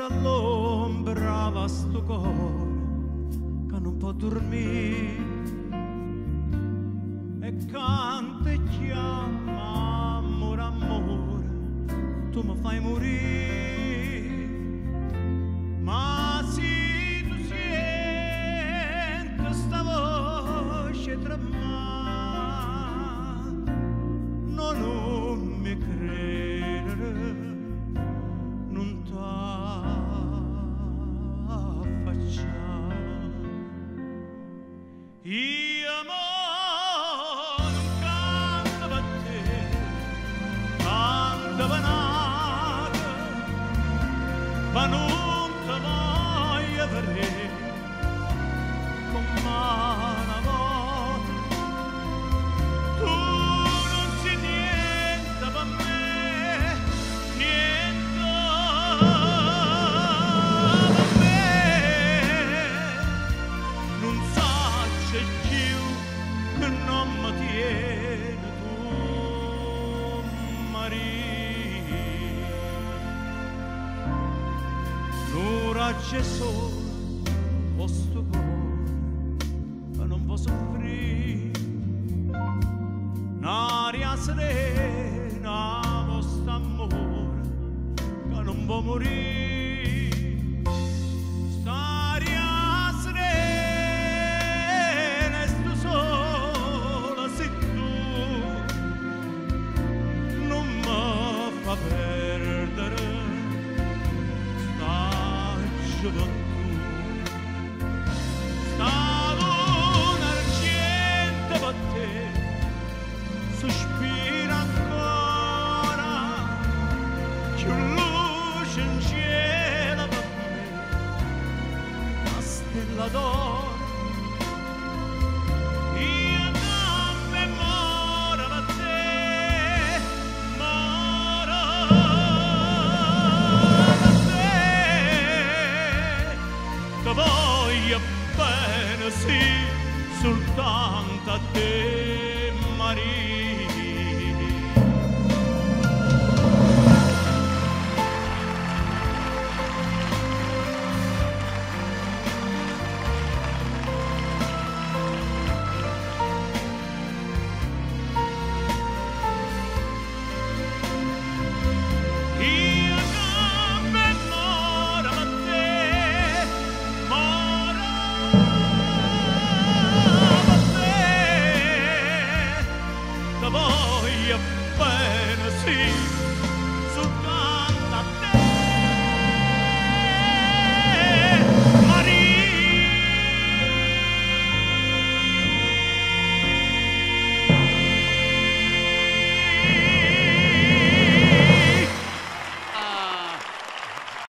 all'ombra va sto cuore che non può dormire e canta e chiama amore, amore, tu mi fai morire, ma se tu senti sta voce tremare non mi credere, non t'affacciare. Io non canto per te, canto per nata, ma non te voglio vedere come una volta. Tu non sei niente per me, niente per me. Non so se più che non mi tiene tu, Maria. L'ora c'è solo questo cuore che non può soffrire, un'aria serena, vostro amore che non può morire.